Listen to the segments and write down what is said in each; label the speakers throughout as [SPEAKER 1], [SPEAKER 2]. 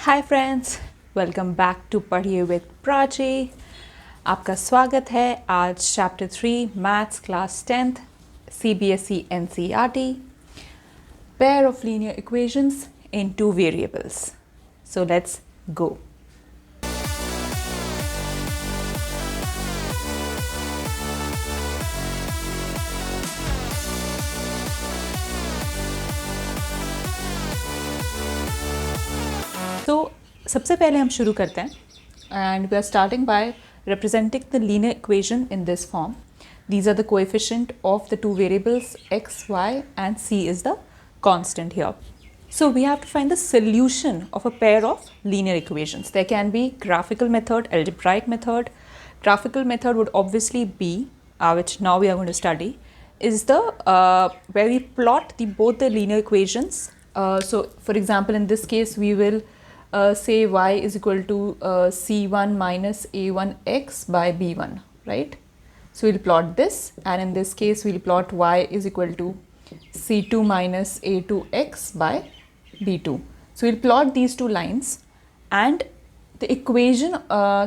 [SPEAKER 1] Hi friends, welcome back to Padhiye with Prachi. आपका स्वागत है आज chapter 3 maths class 10th CBSE NCERT pair of linear equations in two variables. So let's go. तो सबसे पहले हम शुरू करते हैं and we are starting by representing the linear equation in this form. These are the coefficient of the two variables x, y and c is the constant here. So we have to find the solution of a pair of linear equations. There can be graphical method, algebraic method. Graphical method would obviously be, which now we are going to study, is the where we plot both the linear equations. So for example, in this case we will say y is equal to c1 minus a1x by b1, right? So we'll plot this, and in this case we'll plot y is equal to c2 minus a2x by b2. So we'll plot these two lines, and the equation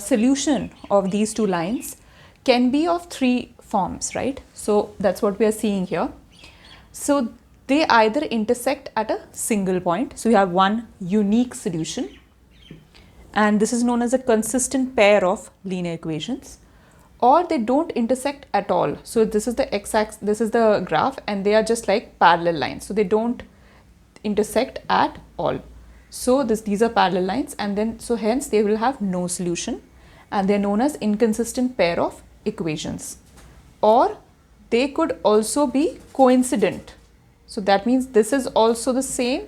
[SPEAKER 1] solution of these two lines can be of three forms, right? So that's what we are seeing here. So they either intersect at a single point, so we have one unique solution, and this is known as a consistent pair of linear equations, or they don't intersect at all. So this is the x-axis, this is the graph, and they are just like parallel lines, so they don't intersect at all. So these are parallel lines, and then so hence they will have no solution, and they are known as inconsistent pair of equations. Or they could also be coincident. So that means this is also the same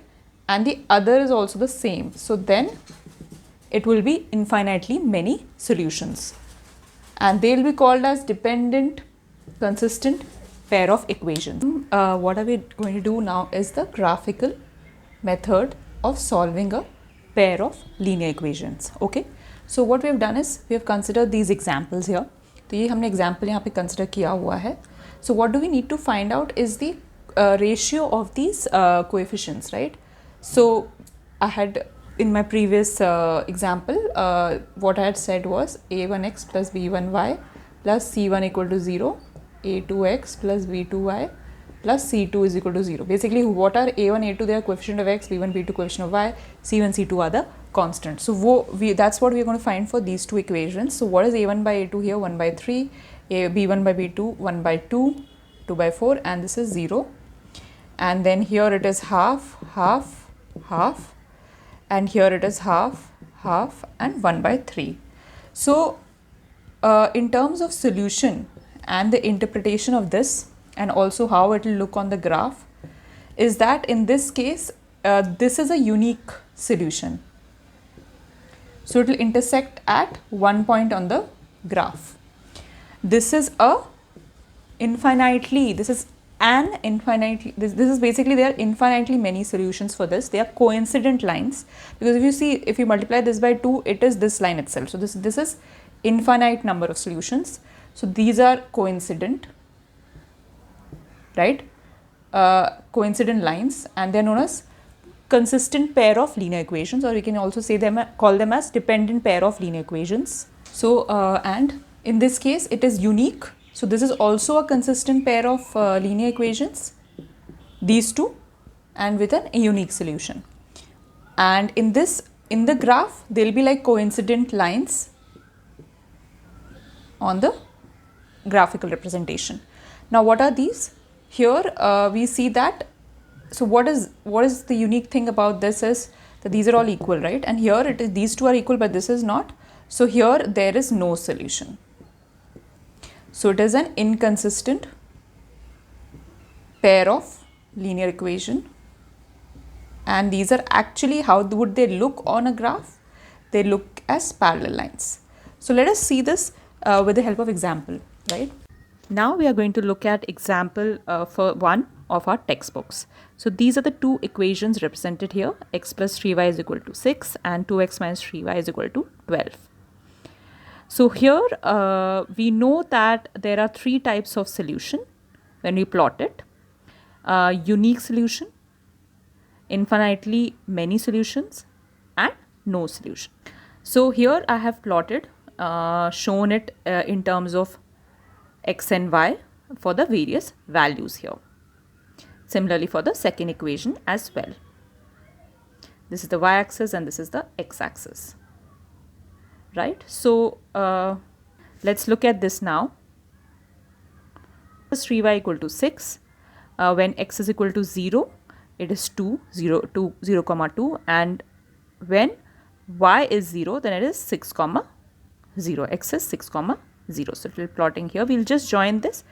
[SPEAKER 1] and the other is also the same. So then it will be infinitely many solutions, and they will be called as dependent consistent pair of equations. What are we going to do now is the graphical method of solving a pair of linear equations. Okay, so what we have done is we have considered these examples here. तो ये हमने example यहाँ पे consider किया हुआ है. So what do we need to find out is the ratio of these coefficients, right? So I had in my previous example what I had said was a1x plus b1y plus c1 equal to 0, a2x plus b2y plus c2 is equal to 0. Basically what are a1 a2, they are coefficient of x, b1 b2 coefficient of y, c1 c2 are the constants. So that's what we are going to find for these two equations. So what is a1 by a2 here? 1 by 3, b1 by b2 1 by 2, 2 by 4, and this is 0. And then here it is half, half, half, and here it is half, half, and 1 by 3. So in terms of solution and the interpretation of this, and also how it will look on the graph, is that in this case this is a unique solution. So it will intersect at one point on the graph. This is this is basically there are infinitely many solutions for this. They are coincident lines, because if you see, if you multiply this by 2, it is this line itself. So this is infinite number of solutions. So these are coincident, right? Coincident lines, and they are known as consistent pair of linear equations, or we can also say call them as dependent pair of linear equations. So and in this case it is unique. So this is also a consistent pair of linear equations, these two, and with a unique solution. And in the graph they will be like coincident lines on the graphical representation. Now what are these? Here we see that, so what is the unique thing about this is that these are all equal, right? And here it is, these two are equal, but this is not. So here there is no solution. So it is an inconsistent pair of linear equation, and these are actually, how would they look on a graph? They look as parallel lines. So let us see this with the help of example, right? Now we are going to look at example for one of our textbooks. So these are the two equations represented here. X plus 3y is equal to 6 and 2x minus 3y is equal to 12. So here we know that there are three types of solution when we plot it. Unique solution, infinitely many solutions, and no solution. So here I have plotted, shown it in terms of x and y for the various values here. Similarly for the second equation as well. This is the y-axis and this is the x-axis. Right? So let's look at this now. 3y equal to 6. When x is equal to 0, it is 2, 0, 2, 0 comma 2, and when y is 0, then it is 6 comma 0. X is 6 comma 0. So little plotting here, we'll just join this.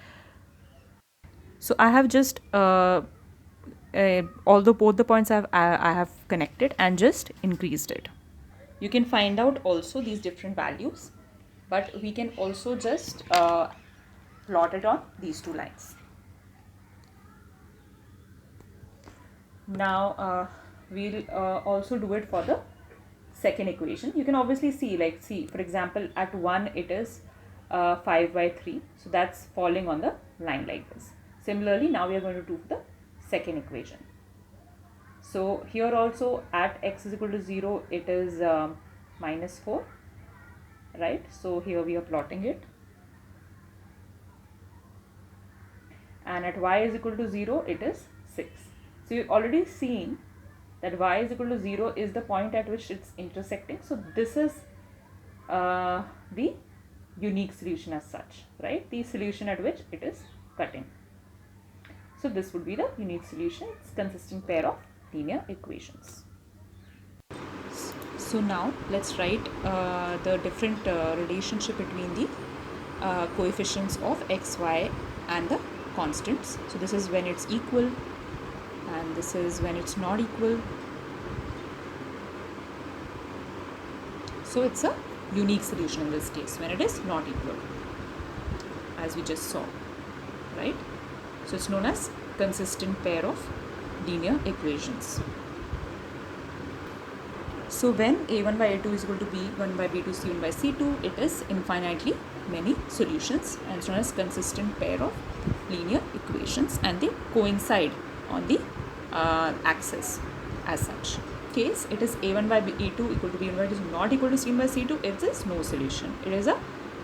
[SPEAKER 1] So I have just although both the points I have connected and just increased it. You can find out also these different values, but we can also just plot it on these two lines. Now we'll also do it for the second equation. You can obviously see, for example, at 1 it is 5 by 3. So that's falling on the line like this. Similarly, now we are going to do the second equation. So here also at x is equal to 0, it is minus 4, right? So here we are plotting it. And at y is equal to 0, it is 6. So you've already seen that y is equal to 0 is the point at which it's intersecting. So this is the unique solution as such, right? The solution at which it is cutting. So this would be the unique solution. It's consistent pair of linear equations. So now let's write the different relationship between the coefficients of x, y and the constants. So this is when it's equal and this is when it's not equal. So it's a unique solution in this case when it is not equal, as we just saw, right? So it's known as consistent pair of linear equations. So when a1 by a2 is equal to b1 by b2 c1 by c2, it is infinitely many solutions and it's known as consistent pair of linear equations, and they coincide on the axis as such. Case it is a1 by a2 equal to b1 by b2 is not equal to c1 by c2, it is no solution. It is a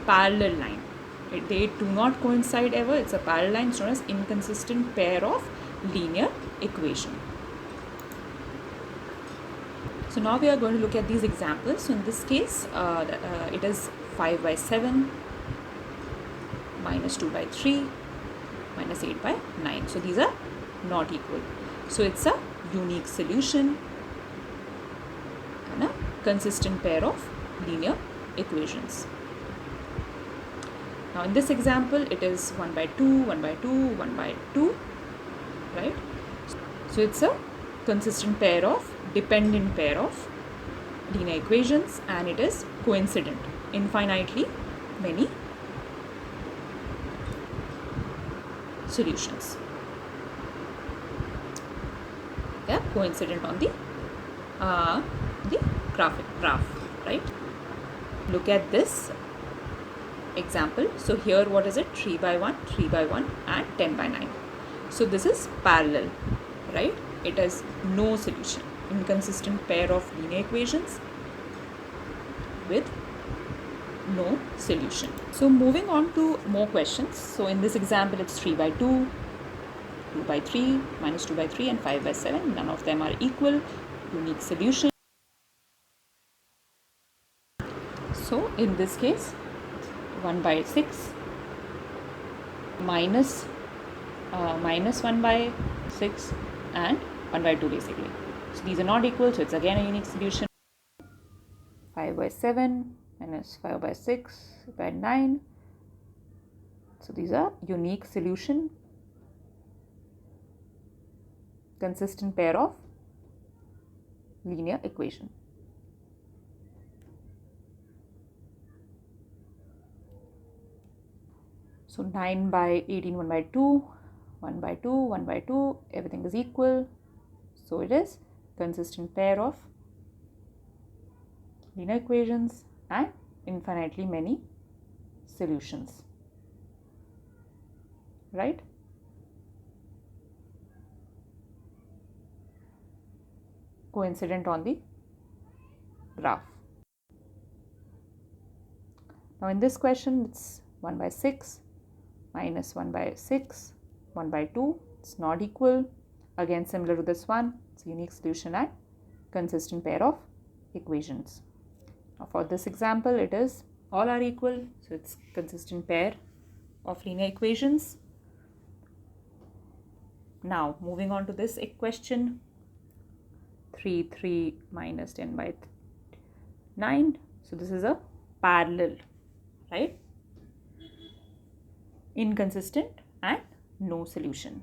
[SPEAKER 1] parallel line. They do not coincide ever. It's a parallel line. It's known as inconsistent pair of linear equation. So now we are going to look at these examples. So in this case, it is 5 by 7, minus 2 by 3, minus 8 by 9. So these are not equal. So it's a unique solution and a consistent pair of linear equations. Now in this example, it is 1 by 2, 1 by 2, 1 by 2, right? So it's a consistent pair of dependent pair of linear equations, and it is coincident, infinitely many solutions. Yeah, coincident on the graph, right? Look at this example. So here what is it? 3 by 1, 3 by 1 and 10 by 9. So this is parallel, right? It has no solution. Inconsistent pair of linear equations with no solution. So moving on to more questions. So in this example, it's 3 by 2, 2 by 3, minus 2 by 3 and 5 by 7. None of them are equal. Unique solution. So in this case, 1 by 6 minus 1 by 6 and 1 by 2 basically. So these are not equal, so it's again a unique solution. 5 by 7 minus 5 by 6 by 9. So these are unique solution, consistent pair of linear equation. So 9 by 18, 1 by 2, 1 by 2, 1 by 2, everything is equal. So it is consistent pair of linear equations and infinitely many solutions, right? Coincident on the graph. Now in this question, it's 1 by 6 minus 1 by 6, 1 by 2. It's not equal. Again, similar to this one, it's a unique solution and consistent pair of equations. Now for this example, it is all are equal, so it's consistent pair of linear equations. Now moving on to this question, 3 minus 10 by 9. So this is a parallel, right? Inconsistent and no solution.